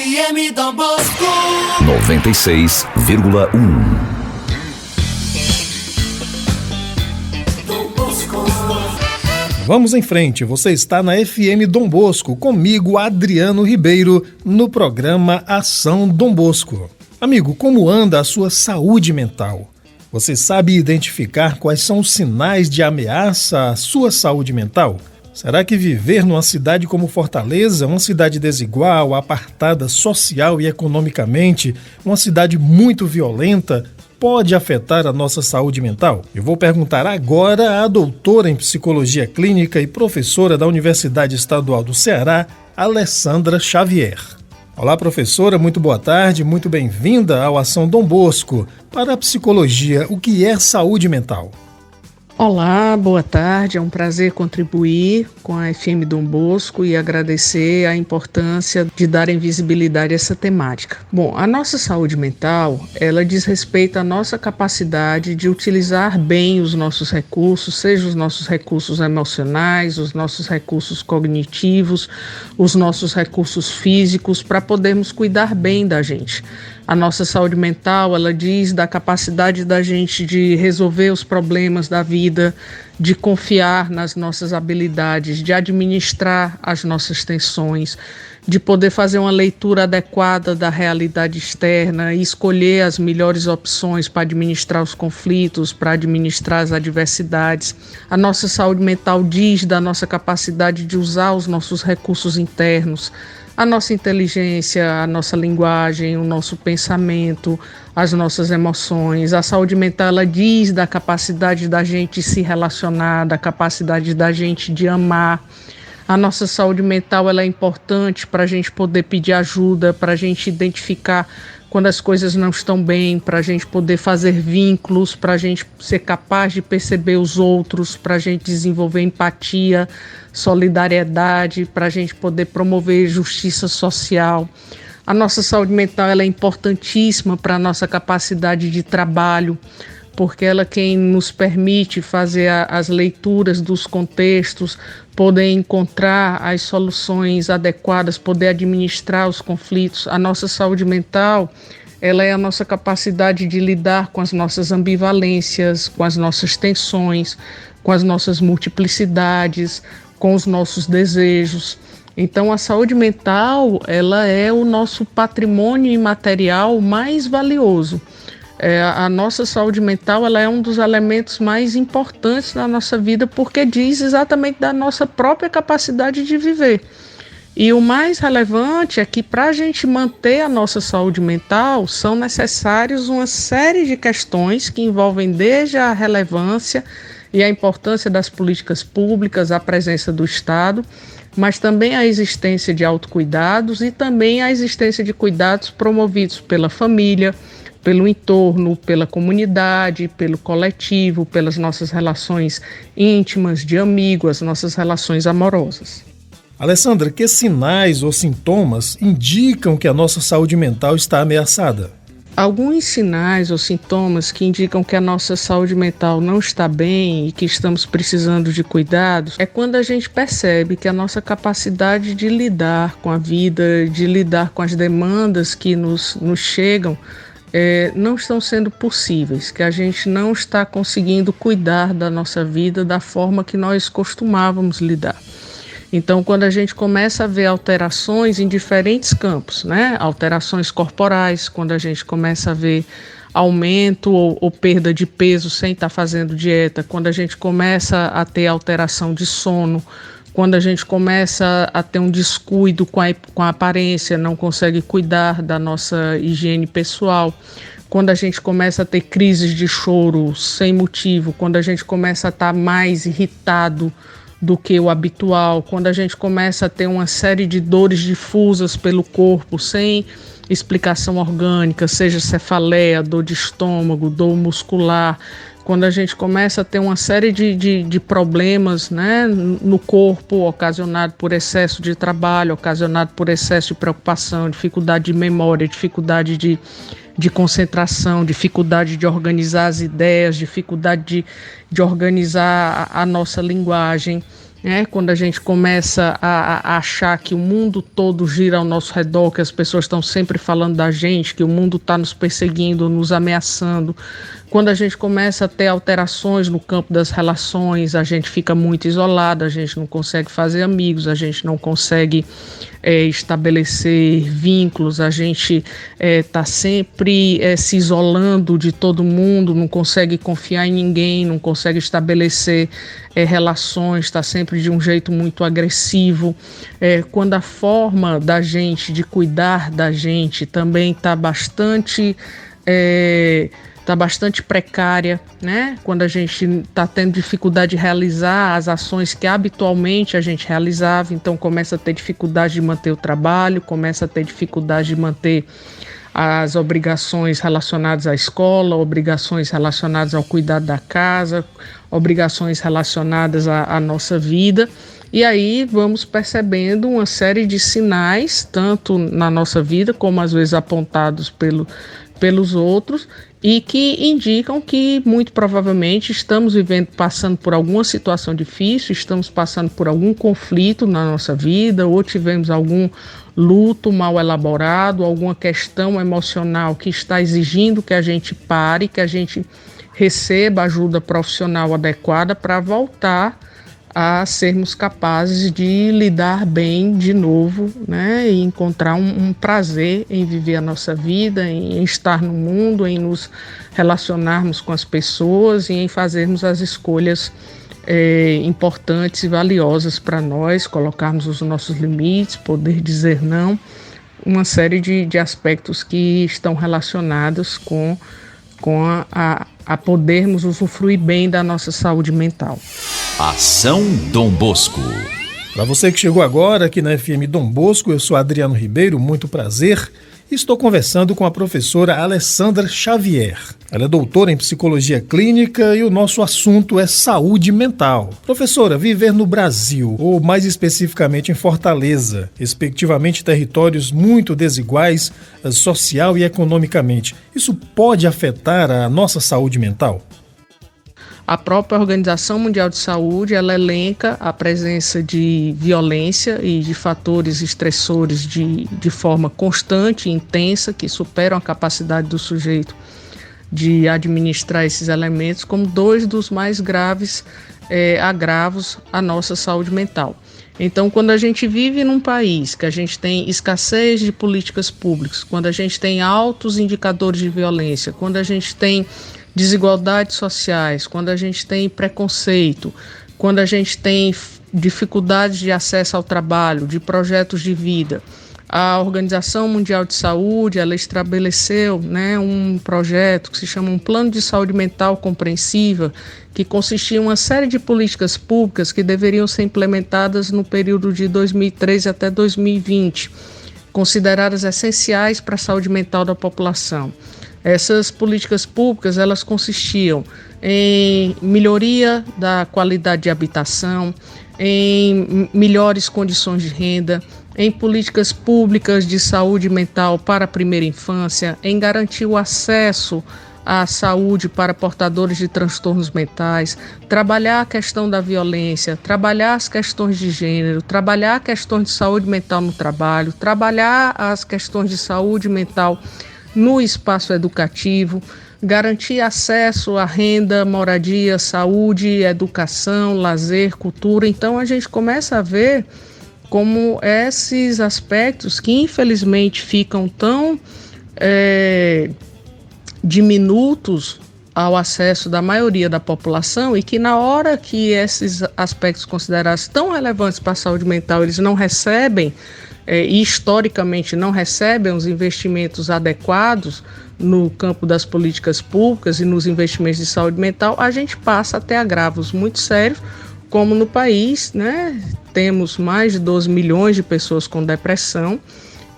FM Dom Bosco 96,1. Vamos em frente, você está na FM Dom Bosco, comigo, Adriano Ribeiro, no programa Ação Dom Bosco. Amigo, como anda a sua saúde mental? Você sabe identificar quais são os sinais de ameaça à sua saúde mental? Será que viver numa cidade como Fortaleza, uma cidade desigual, apartada social e economicamente, uma cidade muito violenta, pode afetar a nossa saúde mental? Eu vou perguntar agora à doutora em psicologia clínica e professora da Universidade Estadual do Ceará, Alessandra Xavier. Olá, professora, muito boa tarde, muito bem-vinda ao Ação Dom Bosco. Para a psicologia, o que é saúde mental? Olá, boa tarde, é um prazer contribuir com a FM Dom Bosco e agradecer a importância de darem visibilidade a essa temática. Bom, a nossa saúde mental, ela diz respeito à nossa capacidade de utilizar bem os nossos recursos, seja os nossos recursos emocionais, os nossos recursos cognitivos, os nossos recursos físicos, para podermos cuidar bem da gente. A nossa saúde mental, ela diz da capacidade da gente de resolver os problemas da vida, de confiar nas nossas habilidades, de administrar as nossas tensões, de poder fazer uma leitura adequada da realidade externa e escolher as melhores opções para administrar os conflitos, para administrar as adversidades. A nossa saúde mental diz da nossa capacidade de usar os nossos recursos internos, a nossa inteligência, a nossa linguagem, o nosso pensamento, as nossas emoções. A saúde mental, ela diz da capacidade da gente se relacionar, da capacidade da gente de amar. A nossa saúde mental, ela é importante para a gente poder pedir ajuda, para a gente identificar quando as coisas não estão bem, para a gente poder fazer vínculos, para a gente ser capaz de perceber os outros, para a gente desenvolver empatia, solidariedade, para a gente poder promover justiça social. A nossa saúde mental, ela é importantíssima para a nossa capacidade de trabalho, porque ela é quem nos permite fazer as leituras dos contextos, poder encontrar as soluções adequadas, poder administrar os conflitos. A nossa saúde mental, ela é a nossa capacidade de lidar com as nossas ambivalências, com as nossas tensões, com as nossas multiplicidades, com os nossos desejos. Então, a saúde mental, ela é o nosso patrimônio imaterial mais valioso. A nossa saúde mental, ela é um dos elementos mais importantes na nossa vida, porque diz exatamente da nossa própria capacidade de viver. E o mais relevante é que para a gente manter a nossa saúde mental, são necessários uma série de questões que envolvem desde a relevância e a importância das políticas públicas, a presença do Estado, mas também a existência de autocuidados e também a existência de cuidados promovidos pela família, pelo entorno, pela comunidade, pelo coletivo, pelas nossas relações íntimas, de amigos, as nossas relações amorosas. Alessandra, que sinais ou sintomas indicam que a nossa saúde mental está ameaçada? Alguns sinais ou sintomas que indicam que a nossa saúde mental não está bem e que estamos precisando de cuidados é quando a gente percebe que a nossa capacidade de lidar com a vida, de lidar com as demandas que nos chegam, não estão sendo possíveis, que a gente não está conseguindo cuidar da nossa vida da forma que nós costumávamos lidar. Então, quando a gente começa a ver alterações em diferentes campos, né? Alterações corporais, quando a gente começa a ver aumento ou perda de peso sem estar fazendo dieta, quando a gente começa a ter alteração de sono, quando a gente começa a ter um descuido com a aparência, não consegue cuidar da nossa higiene pessoal, quando a gente começa a ter crises de choro sem motivo, quando a gente começa a estar mais irritado do que o habitual, quando a gente começa a ter uma série de dores difusas pelo corpo sem explicação orgânica, seja cefaleia, dor de estômago, dor muscular, quando a gente começa a ter uma série de problemas, né, no corpo, ocasionado por excesso de trabalho, ocasionado por excesso de preocupação, dificuldade de memória, dificuldade de concentração, dificuldade de organizar as ideias, dificuldade de organizar a nossa linguagem. Quando a gente começa a achar que o mundo todo gira ao nosso redor, que as pessoas estão sempre falando da gente, que o mundo está nos perseguindo, nos ameaçando. Quando a gente começa a ter alterações no campo das relações, a gente fica muito isolado, a gente não consegue fazer amigos, a gente não consegue estabelecer vínculos, a gente está sempre se isolando de todo mundo, não consegue confiar em ninguém, não consegue estabelecer relações, está sempre de um jeito muito agressivo. Quando a forma da gente de cuidar da gente também está bastante precária, né? Quando a gente está tendo dificuldade de realizar as ações que habitualmente a gente realizava, então começa a ter dificuldade de manter o trabalho, começa a ter dificuldade de manter as obrigações relacionadas à escola, obrigações relacionadas ao cuidado da casa, obrigações relacionadas à nossa vida. E aí vamos percebendo uma série de sinais, tanto na nossa vida, como às vezes apontados pelos outros, e que indicam que muito provavelmente estamos passando por alguma situação difícil, estamos passando por algum conflito na nossa vida, ou tivemos algum luto mal elaborado, alguma questão emocional que está exigindo que a gente pare, que a gente receba ajuda profissional adequada para voltar a sermos capazes de lidar bem de novo, né? E encontrar um prazer em viver a nossa vida, em estar no mundo, em nos relacionarmos com as pessoas e em fazermos as escolhas importantes e valiosas para nós, colocarmos os nossos limites, poder dizer não, uma série de aspectos que estão relacionados com a podermos usufruir bem da nossa saúde mental. Ação Dom Bosco. Para você que chegou agora aqui na FM Dom Bosco, eu sou Adriano Ribeiro, muito prazer. Estou conversando com a professora Alessandra Xavier. Ela é doutora em psicologia clínica e o nosso assunto é saúde mental. Professora, viver no Brasil, ou mais especificamente em Fortaleza, respectivamente territórios muito desiguais, social e economicamente, isso pode afetar a nossa saúde mental? A própria Organização Mundial de Saúde, ela elenca a presença de violência e de fatores estressores de forma constante e intensa, que superam a capacidade do sujeito de administrar esses elementos, como dois dos mais graves agravos à nossa saúde mental. Então, quando a gente vive num país que a gente tem escassez de políticas públicas, quando a gente tem altos indicadores de violência, quando a gente tem desigualdades sociais, quando a gente tem preconceito, quando a gente tem dificuldades de acesso ao trabalho, de projetos de vida, a Organização Mundial de Saúde, ela estabeleceu, um projeto que se chama um Plano de Saúde Mental Compreensiva, que consistia em uma série de políticas públicas que deveriam ser implementadas no período de 2013 até 2020, consideradas essenciais para a saúde mental da população. Essas políticas públicas, elas consistiam em melhoria da qualidade de habitação, em melhores condições de renda, em políticas públicas de saúde mental para a primeira infância, em garantir o acesso à saúde para portadores de transtornos mentais, trabalhar a questão da violência, trabalhar as questões de gênero, trabalhar questões de saúde mental no trabalho, trabalhar as questões de saúde mental no espaço educativo, garantir acesso à renda, moradia, saúde, educação, lazer, cultura. Então a gente começa a ver como esses aspectos que infelizmente ficam tão diminutos ao acesso da maioria da população e que na hora que esses aspectos considerados tão relevantes para a saúde mental eles não recebem e historicamente não recebem os investimentos adequados no campo das políticas públicas e nos investimentos de saúde mental, a gente passa a ter agravos muito sérios, como no país, temos mais de 12 milhões de pessoas com depressão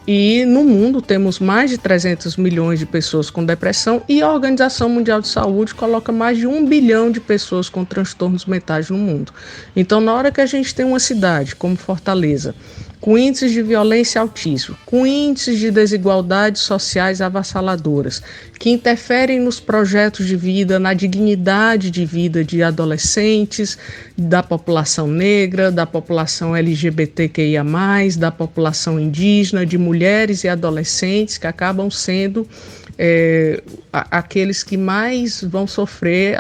e no mundo temos mais de 300 milhões de pessoas com depressão e a Organização Mundial de Saúde coloca mais de 1 bilhão de pessoas com transtornos mentais no mundo. Então, na hora que a gente tem uma cidade como Fortaleza, com índices de violência altíssimos, com índices de desigualdades sociais avassaladoras, que interferem nos projetos de vida, na dignidade de vida de adolescentes, da população negra, da população LGBTQIA+, da população indígena, de mulheres e adolescentes que acabam sendo aqueles que mais vão sofrer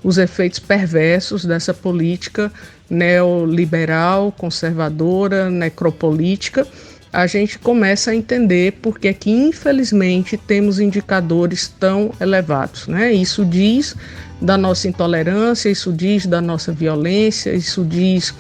os efeitos perversos dessa política neoliberal, conservadora, necropolítica. A gente começa a entender porque é que, infelizmente, temos indicadores tão elevados, né? Isso diz da nossa intolerância, isso diz da nossa violência, isso diz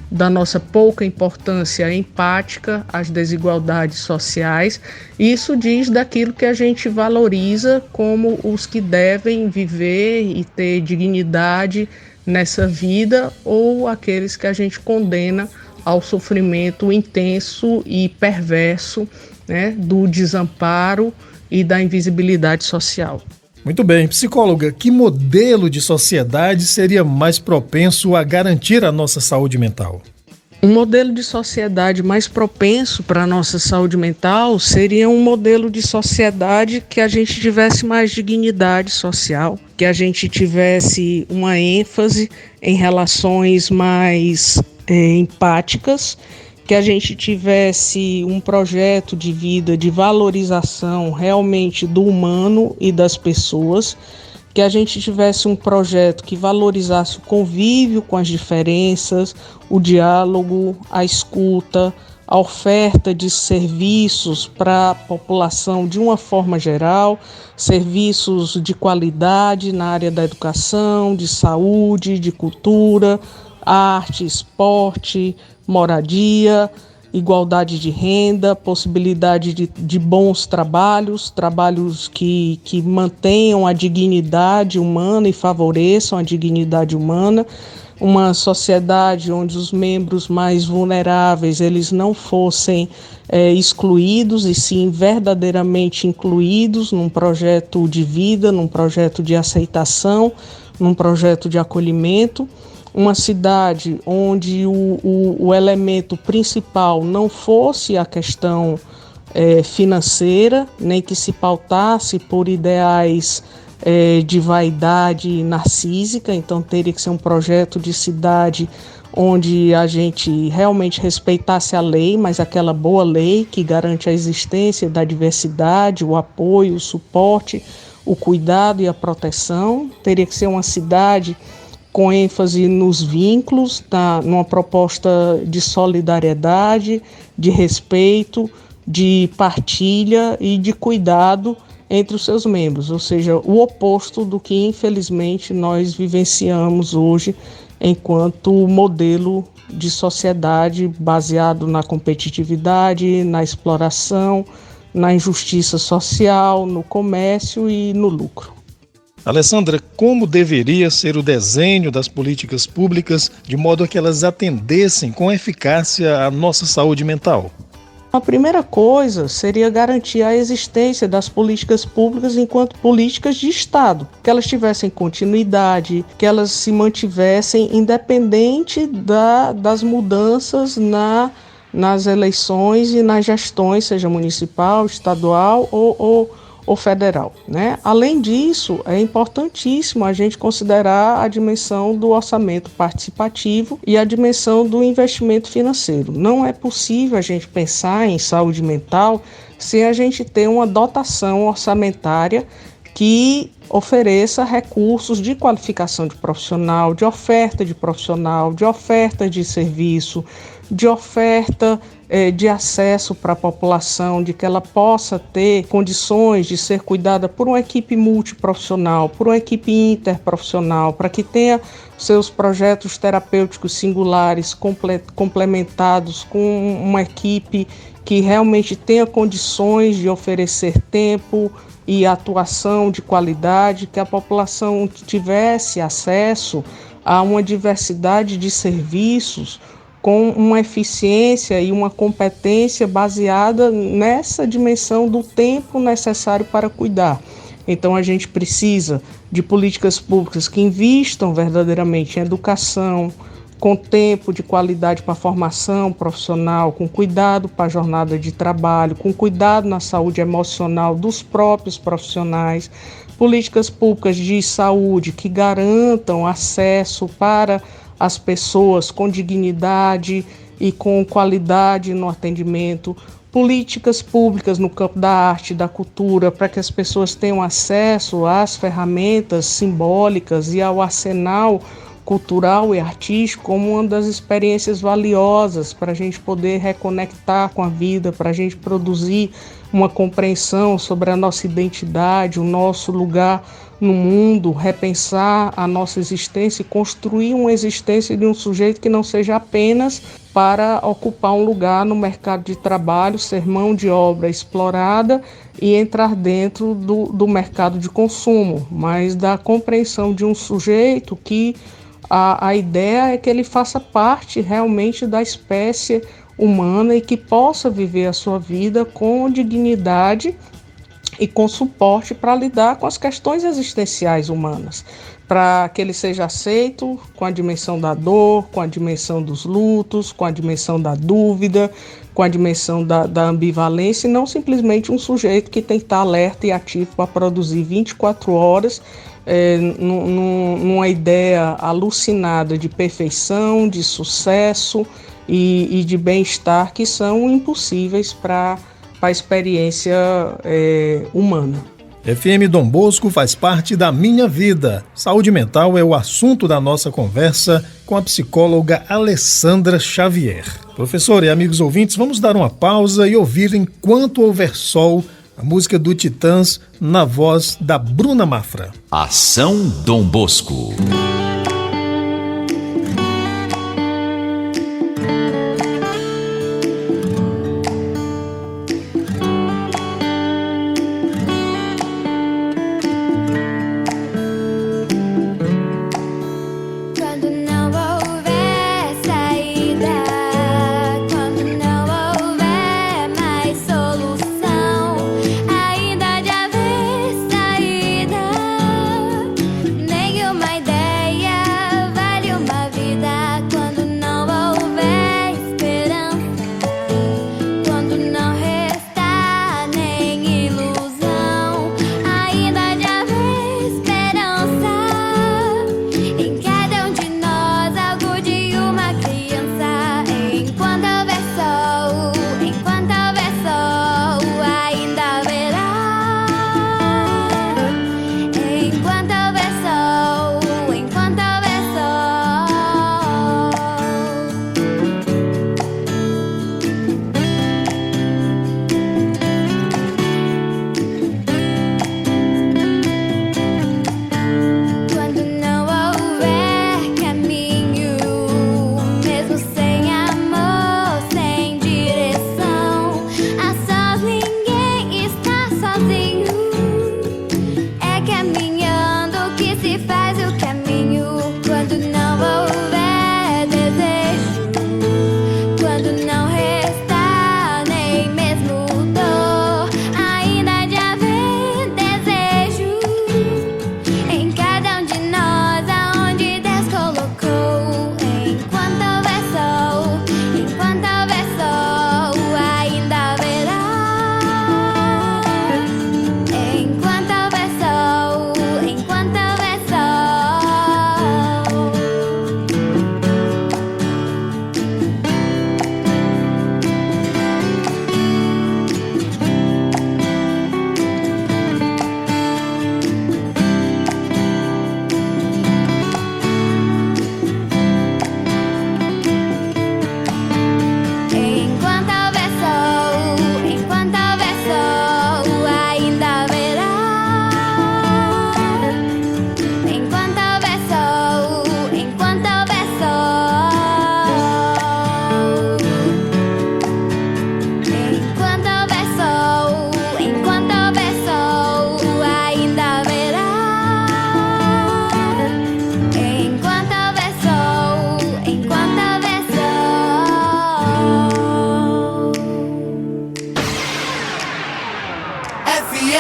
da nossa pouca importância empática às desigualdades sociais. Isso diz daquilo que a gente valoriza como os que devem viver e ter dignidade nessa vida, ou aqueles que a gente condena ao sofrimento intenso e perverso, né, do desamparo e da invisibilidade social. Muito bem, psicóloga, que modelo de sociedade seria mais propenso a garantir a nossa saúde mental? Um modelo de sociedade mais propenso para a nossa saúde mental seria um modelo de sociedade que a gente tivesse mais dignidade social, que a gente tivesse uma ênfase em relações mais empáticas, que a gente tivesse um projeto de vida de valorização realmente do humano e das pessoas, que a gente tivesse um projeto que valorizasse o convívio com as diferenças, o diálogo, a escuta, a oferta de serviços para a população de uma forma geral, serviços de qualidade na área da educação, de saúde, de cultura, arte, esporte, moradia, igualdade de renda, possibilidade de bons trabalhos que mantenham a dignidade humana e favoreçam a dignidade humana, uma sociedade onde os membros mais vulneráveis eles não fossem excluídos e sim verdadeiramente incluídos num projeto de vida, num projeto de aceitação, num projeto de acolhimento. Uma cidade onde o elemento principal não fosse a questão financeira, nem que se pautasse por ideais de vaidade narcísica. Então teria que ser um projeto de cidade onde a gente realmente respeitasse a lei, mas aquela boa lei que garante a existência da diversidade, o apoio, o suporte, o cuidado e a proteção. Teria que ser uma cidade com ênfase nos vínculos, numa proposta de solidariedade, de respeito, de partilha e de cuidado entre os seus membros, ou seja, o oposto do que infelizmente nós vivenciamos hoje enquanto modelo de sociedade baseado na competitividade, na exploração, na injustiça social, no comércio e no lucro. Alessandra, como deveria ser o desenho das políticas públicas de modo a que elas atendessem com eficácia à nossa saúde mental? A primeira coisa seria garantir a existência das políticas públicas enquanto políticas de Estado, que elas tivessem continuidade, que elas se mantivessem independente das mudanças nas eleições e nas gestões, seja municipal, estadual ou federal, né? Além disso, é importantíssimo a gente considerar a dimensão do orçamento participativo e a dimensão do investimento financeiro. Não é possível a gente pensar em saúde mental sem a gente ter uma dotação orçamentária que ofereça recursos de qualificação de profissional, de oferta de serviço, de oferta de acesso para a população, de que ela possa ter condições de ser cuidada por uma equipe multiprofissional, por uma equipe interprofissional, para que tenha seus projetos terapêuticos singulares complementados com uma equipe que realmente tenha condições de oferecer tempo e atuação de qualidade, que a população tivesse acesso a uma diversidade de serviços com uma eficiência e uma competência baseada nessa dimensão do tempo necessário para cuidar. Então a gente precisa de políticas públicas que invistam verdadeiramente em educação, com tempo de qualidade para a formação profissional, com cuidado para a jornada de trabalho, com cuidado na saúde emocional dos próprios profissionais, políticas públicas de saúde que garantam acesso para as pessoas com dignidade e com qualidade no atendimento, políticas públicas no campo da arte e da cultura para que as pessoas tenham acesso às ferramentas simbólicas e ao arsenal cultural e artístico como uma das experiências valiosas para a gente poder reconectar com a vida, para a gente produzir uma compreensão sobre a nossa identidade, o nosso lugar no mundo, repensar a nossa existência e construir uma existência de um sujeito que não seja apenas para ocupar um lugar no mercado de trabalho, ser mão de obra explorada e entrar dentro do mercado de consumo, mas da compreensão de um sujeito que a ideia é que ele faça parte realmente da espécie humana e que possa viver a sua vida com dignidade e com suporte para lidar com as questões existenciais humanas, para que ele seja aceito com a dimensão da dor, com a dimensão dos lutos, com a dimensão da dúvida, com a dimensão da ambivalência, e não simplesmente um sujeito que tem que estar alerta e ativo para produzir 24 horas, numa ideia alucinada de perfeição, de sucesso e de bem-estar que são impossíveis para a experiência humana. FM Dom Bosco faz parte da minha vida. Saúde mental é o assunto da nossa conversa com a psicóloga Alessandra Xavier. Professor e amigos ouvintes, vamos dar uma pausa e ouvir Enquanto Houver Sol, a música do Titãs na voz da Bruna Mafra. Ação Dom Bosco.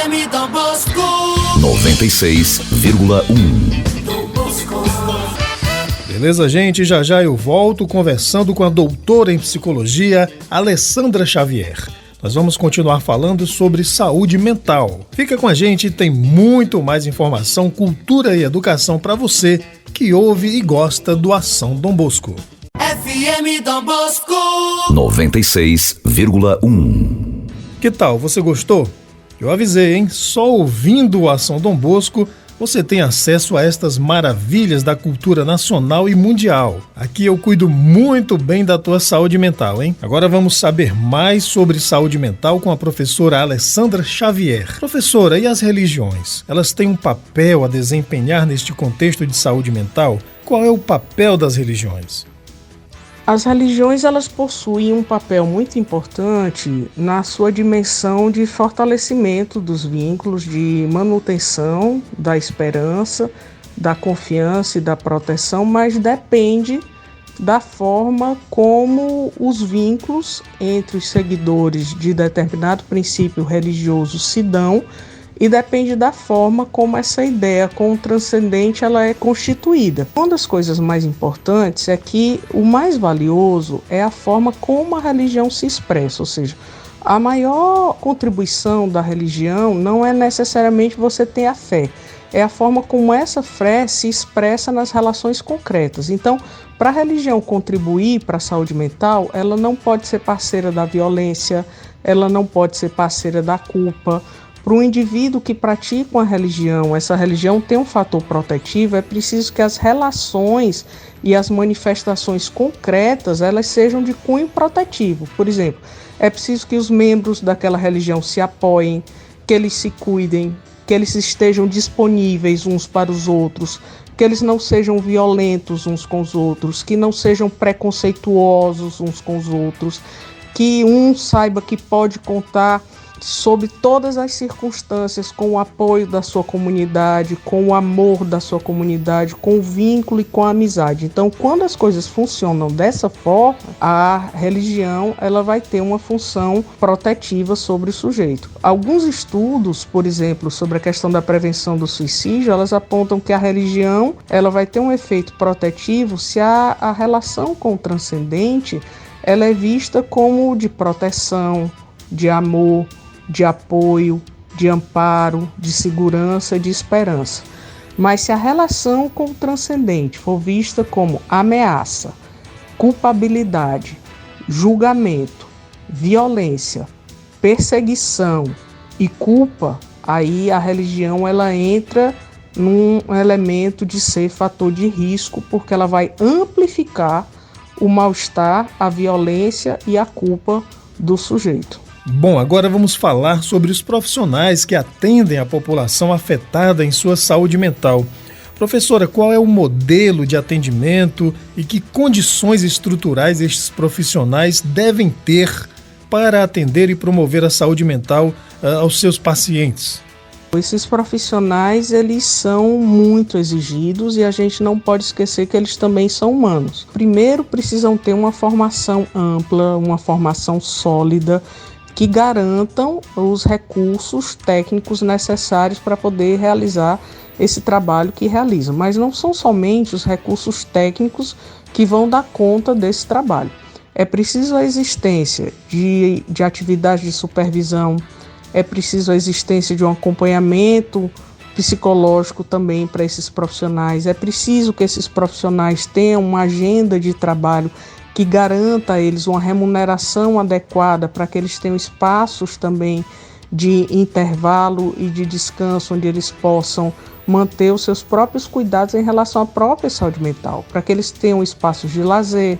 FM Dom Bosco 96,1. Beleza, gente? Já já eu volto conversando com a doutora em psicologia, Alessandra Xavier. Nós vamos continuar falando sobre saúde mental. Fica com a gente, tem muito mais informação, cultura e educação para você que ouve e gosta do Ação Dom Bosco. FM Dom Bosco 96,1. Que tal? Você gostou? Eu avisei, hein? Só ouvindo o Ação Dom Bosco você tem acesso a estas maravilhas da cultura nacional e mundial. Aqui eu cuido muito bem da tua saúde mental, hein? Agora vamos saber mais sobre saúde mental com a professora Alessandra Xavier. Professora, e as religiões? Elas têm um papel a desempenhar neste contexto de saúde mental? Qual é o papel das religiões? As religiões, elas possuem um papel muito importante na sua dimensão de fortalecimento dos vínculos, de manutenção da esperança, da confiança e da proteção, mas depende da forma como os vínculos entre os seguidores de determinado princípio religioso se dão e depende da forma como essa ideia com o transcendente ela é constituída. Uma das coisas mais importantes é que o mais valioso é a forma como a religião se expressa, ou seja, a maior contribuição da religião não é necessariamente você ter a fé, é a forma como essa fé se expressa nas relações concretas. Então, para a religião contribuir para a saúde mental, ela não pode ser parceira da violência, ela não pode ser parceira da culpa. Para um indivíduo que pratica uma religião, essa religião tem um fator protetivo, é preciso que as relações e as manifestações concretas elas sejam de cunho protetivo. Por exemplo, é preciso que os membros daquela religião se apoiem, que eles se cuidem, que eles estejam disponíveis uns para os outros, que eles não sejam violentos uns com os outros, que não sejam preconceituosos uns com os outros, que um saiba que pode contar sob todas as circunstâncias, com o apoio da sua comunidade, com o amor da sua comunidade, com o vínculo e com a amizade. Então, quando as coisas funcionam dessa forma, a religião ela vai ter uma função protetiva sobre o sujeito. Alguns estudos, por exemplo, sobre a questão da prevenção do suicídio, elas apontam que a religião ela vai ter um efeito protetivo se a relação com o transcendente ela é vista como de proteção, de amor, de apoio, de amparo, de segurança, de esperança. Mas se a relação com o transcendente for vista como ameaça, culpabilidade, julgamento, violência, perseguição e culpa, aí a religião ela entra num elemento de ser fator de risco, porque ela vai amplificar o mal-estar, a violência e a culpa do sujeito. Bom, agora vamos falar sobre os profissionais que atendem a população afetada em sua saúde mental. Professora, qual é o modelo de atendimento e que condições estruturais estes profissionais devem ter para atender e promover a saúde mental aos seus pacientes? Esses profissionais, eles são muito exigidos e a gente não pode esquecer que eles também são humanos. Primeiro, precisam ter uma formação ampla, uma formação sólida, que garantam os recursos técnicos necessários para poder realizar esse trabalho que realizam. Mas não são somente os recursos técnicos que vão dar conta desse trabalho. É preciso a existência de atividades de supervisão, é preciso a existência de um acompanhamento psicológico também para esses profissionais. É preciso que esses profissionais tenham uma agenda de trabalho que garanta a eles uma remuneração adequada para que eles tenham espaços também de intervalo e de descanso, onde eles possam manter os seus próprios cuidados em relação à própria saúde mental, para que eles tenham espaços de lazer,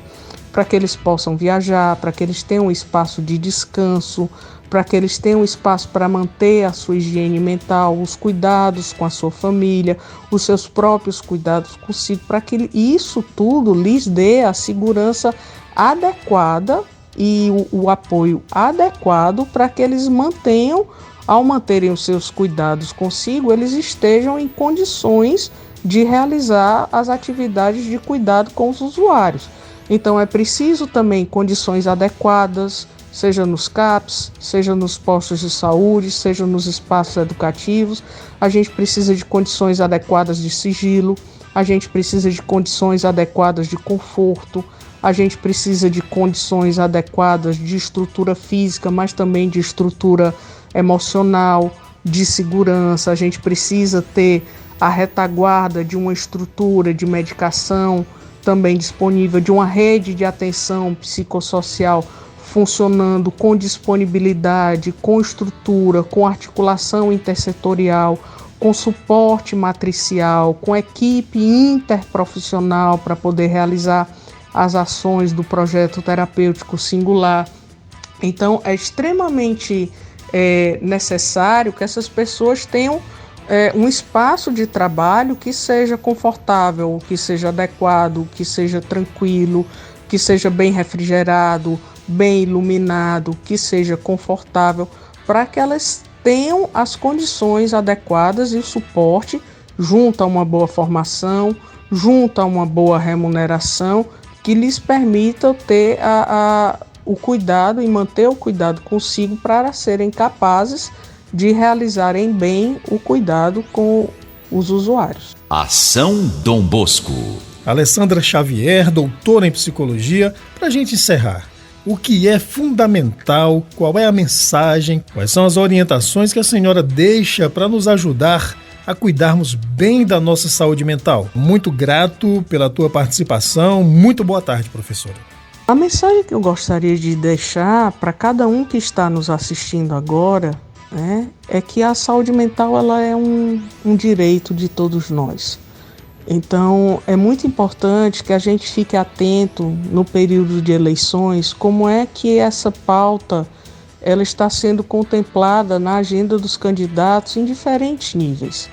para que eles possam viajar, para que eles tenham um espaço de descanso, para que eles tenham espaço para manter a sua higiene mental, os cuidados com a sua família, os seus próprios cuidados consigo, para que isso tudo lhes dê a segurança adequada e o apoio adequado para que eles mantenham, ao manterem os seus cuidados consigo, eles estejam em condições de realizar as atividades de cuidado com os usuários. Então é preciso também condições adequadas, seja nos CAPs, seja nos postos de saúde, seja nos espaços educativos. A gente precisa de condições adequadas de sigilo, a gente precisa de condições adequadas de conforto, a gente precisa de condições adequadas de estrutura física, mas também de estrutura emocional, de segurança. A gente precisa ter a retaguarda de uma estrutura de medicação também disponível, de uma rede de atenção psicossocial funcionando com disponibilidade, com estrutura, com articulação intersetorial, com suporte matricial, com equipe interprofissional para poder realizar as ações do projeto terapêutico singular. Então, é extremamente necessário que essas pessoas tenham um espaço de trabalho que seja confortável, que seja adequado, que seja tranquilo, que seja bem refrigerado, bem iluminado, que seja confortável, para que elas tenham as condições adequadas e o suporte junto a uma boa formação, junto a uma boa remuneração, que lhes permita ter o cuidado e manter o cuidado consigo para serem capazes de realizarem bem o cuidado com os usuários. Ação Dom Bosco. Alessandra Xavier, doutora em psicologia, para a gente encerrar. O que é fundamental, qual é a mensagem, quais são as orientações que a senhora deixa para nos ajudar a cuidarmos bem da nossa saúde mental? Muito grato pela tua participação. Muito boa tarde, professora. A mensagem que eu gostaria de deixar para cada um que está nos assistindo agora, é que a saúde mental ela é um direito de todos nós. Então, é muito importante que a gente fique atento no período de eleições, como é que essa pauta ela está sendo contemplada na agenda dos candidatos em diferentes níveis.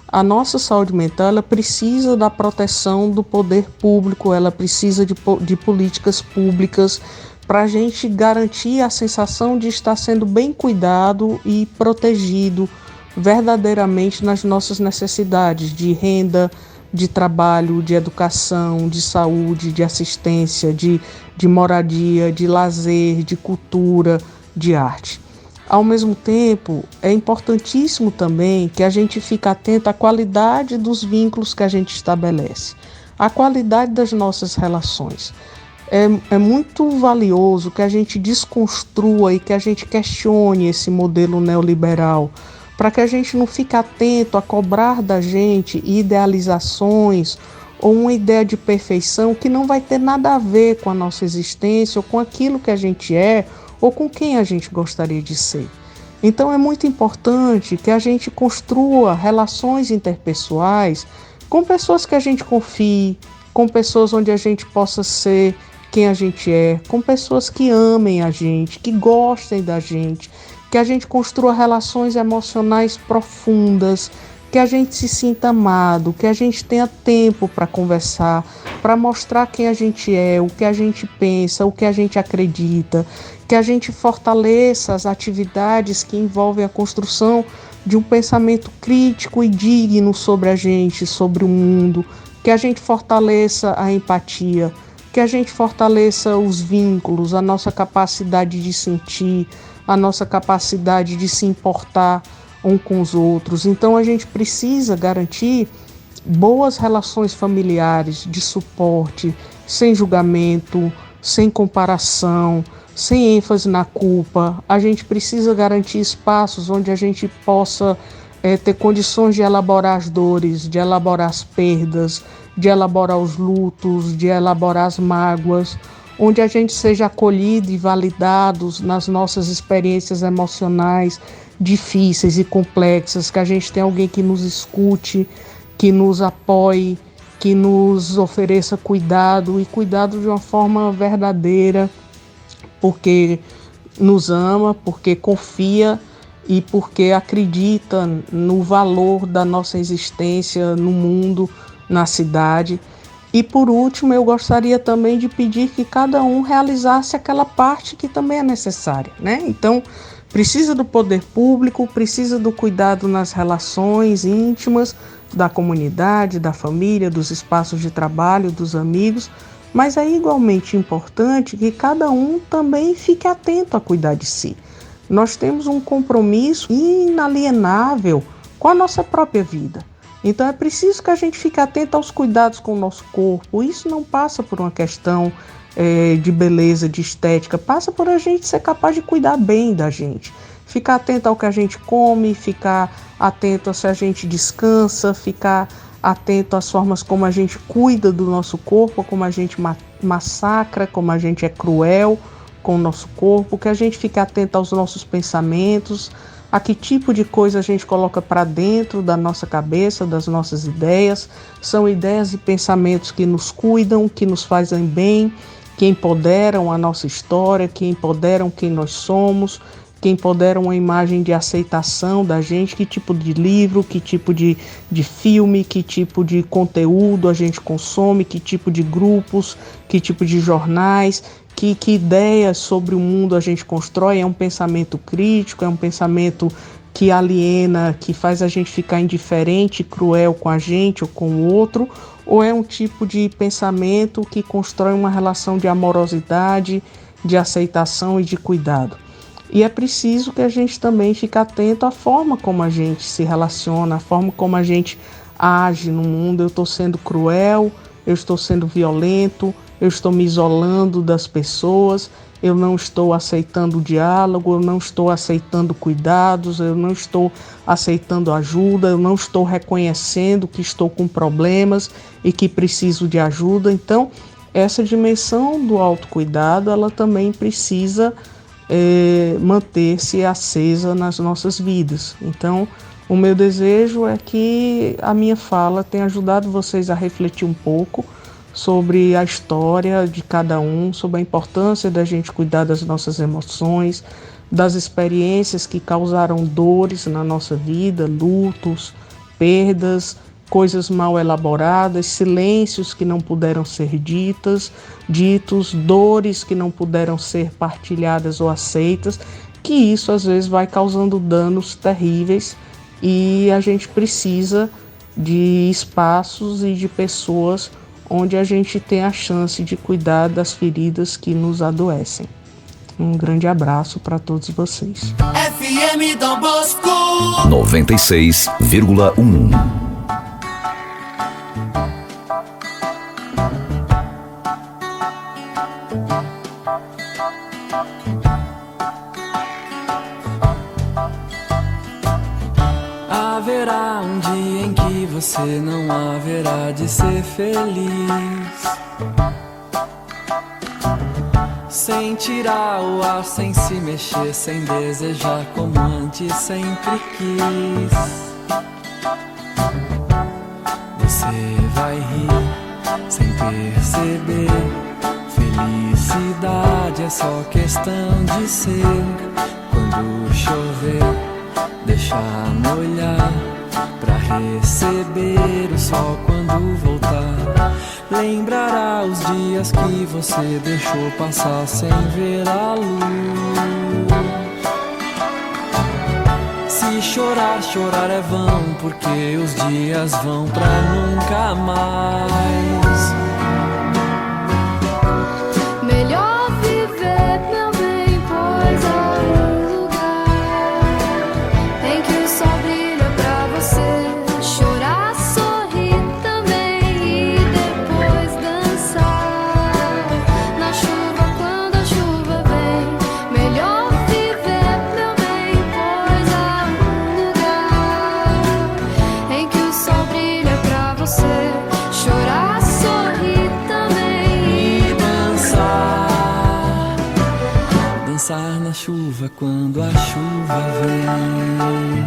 A nossa saúde mental ela precisa da proteção do poder público, ela precisa de políticas públicas para a gente garantir a sensação de estar sendo bem cuidado e protegido verdadeiramente nas nossas necessidades de renda, de trabalho, de educação, de saúde, de assistência, de moradia, de lazer, de cultura, de arte. Ao mesmo tempo, é importantíssimo também que a gente fique atento à qualidade dos vínculos que a gente estabelece, à qualidade das nossas relações. É muito valioso que a gente desconstrua e que a gente questione esse modelo neoliberal, para que a gente não fique atento a cobrar da gente idealizações ou uma ideia de perfeição que não vai ter nada a ver com a nossa existência ou com aquilo que a gente é ou com quem a gente gostaria de ser. Então é muito importante que a gente construa relações interpessoais com pessoas que a gente confie, com pessoas onde a gente possa ser quem a gente é, com pessoas que amem a gente, que gostem da gente, que a gente construa relações emocionais profundas, que a gente se sinta amado, que a gente tenha tempo para conversar, para mostrar quem a gente é, o que a gente pensa, o que a gente acredita, que a gente fortaleça as atividades que envolvem a construção de um pensamento crítico e digno sobre a gente, sobre o mundo, que a gente fortaleça a empatia, que a gente fortaleça os vínculos, a nossa capacidade de sentir, a nossa capacidade de se importar um com os outros. Então a gente precisa garantir boas relações familiares, de suporte, sem julgamento, sem comparação, sem ênfase na culpa. A gente precisa garantir espaços onde a gente possa ter condições de elaborar as dores, de elaborar as perdas, de elaborar os lutos, de elaborar as mágoas, onde a gente seja acolhido e validado nas nossas experiências emocionais difíceis e complexas, que a gente tenha alguém que nos escute, que nos apoie, que nos ofereça cuidado e cuidado de uma forma verdadeira, porque nos ama, porque confia e porque acredita no valor da nossa existência no mundo, na cidade. E por último, eu gostaria também de pedir que cada um realizasse aquela parte que também é necessária, né? Então, precisa do poder público, precisa do cuidado nas relações íntimas, da comunidade, da família, dos espaços de trabalho, dos amigos, mas é igualmente importante que cada um também fique atento a cuidar de si. Nós temos um compromisso inalienável com a nossa própria vida. Então é preciso que a gente fique atento aos cuidados com o nosso corpo. Isso não passa por uma questão de beleza, de estética, passa por a gente ser capaz de cuidar bem da gente. Ficar atento ao que a gente come, ficar atento a se a gente descansa, ficar atento às formas como a gente cuida do nosso corpo, como a gente massacra, como a gente é cruel com o nosso corpo, que a gente fique atento aos nossos pensamentos, a que tipo de coisa a gente coloca para dentro da nossa cabeça, das nossas ideias. São ideias e pensamentos que nos cuidam, que nos fazem bem, que empoderam a nossa história, que empoderam quem nós somos, que empoderam uma imagem de aceitação da gente, que tipo de livro, que tipo de filme, que tipo de conteúdo a gente consome, que tipo de grupos, que tipo de jornais, que ideias sobre o mundo a gente constrói. É um pensamento crítico, é um pensamento que aliena, que faz a gente ficar indiferente, cruel com a gente ou com o outro, ou é um tipo de pensamento que constrói uma relação de amorosidade, de aceitação e de cuidado. E é preciso que a gente também fique atento à forma como a gente se relaciona, à forma como a gente age no mundo. Eu estou sendo cruel, eu estou sendo violento, eu estou me isolando das pessoas, eu não estou aceitando o diálogo, eu não estou aceitando cuidados, eu não estou aceitando ajuda, eu não estou reconhecendo que estou com problemas e que preciso de ajuda. Então, essa dimensão do autocuidado, ela também precisa manter-se acesa nas nossas vidas. Então, o meu desejo é que a minha fala tenha ajudado vocês a refletir um pouco sobre a história de cada um, sobre a importância da gente cuidar das nossas emoções, das experiências que causaram dores na nossa vida, lutos, perdas, coisas mal elaboradas, silêncios que não puderam ser ditos, dores que não puderam ser partilhadas ou aceitas, que isso às vezes vai causando danos terríveis e a gente precisa de espaços e de pessoas onde a gente tem a chance de cuidar das feridas que nos adoecem. Um grande abraço para todos vocês. FM Dom Bosco 96,1. Haverá um dia em que você não haverá de ser feliz, sem tirar o ar, sem se mexer, sem desejar como antes sempre quis. Você vai rir sem perceber, felicidade é só questão de ser. Quando chover, deixar molhar, pra receber o sol quando voltar. Lembrará os dias que você deixou passar sem ver a luz. Se chorar, chorar é vão, porque os dias vão pra nunca mais. Melhor viver, meu bem, pois há um lugar em que o sol brilha pra você. Chorar, sorrir também e depois dançar na chuva quando a chuva vem. Melhor viver, meu bem, pois há um lugar em que o sol brilha pra você. Chorar, sorrir também e dançar na chuva quando a chuva vem.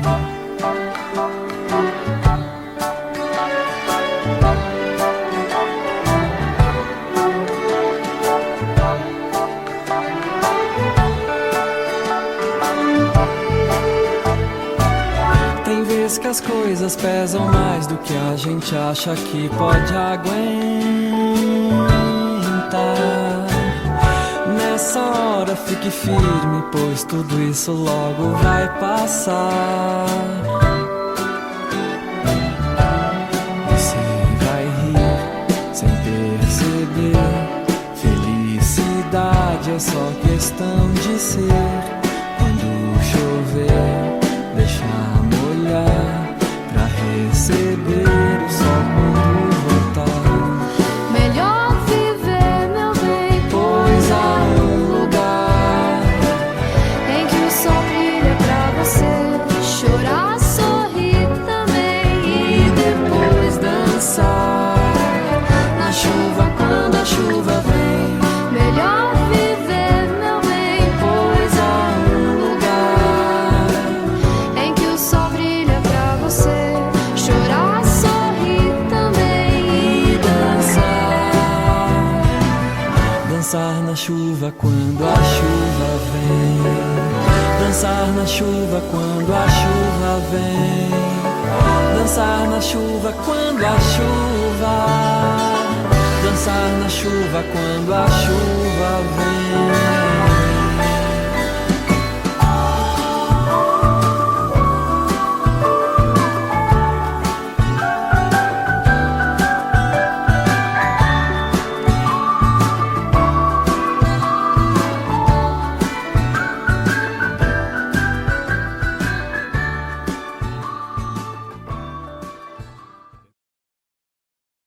Tem vezes que as coisas pesam mais do que a gente acha que pode aguentar. Nessa hora fique firme, pois tudo isso logo vai passar. Você vai rir sem perceber, felicidade é só questão de ser. Quando chover, deixar molhar, pra receber chuva quando a chuva vem. Dançar na chuva quando a chuva vem. Dançar na chuva quando a chuva. Dançar na chuva quando a chuva vem.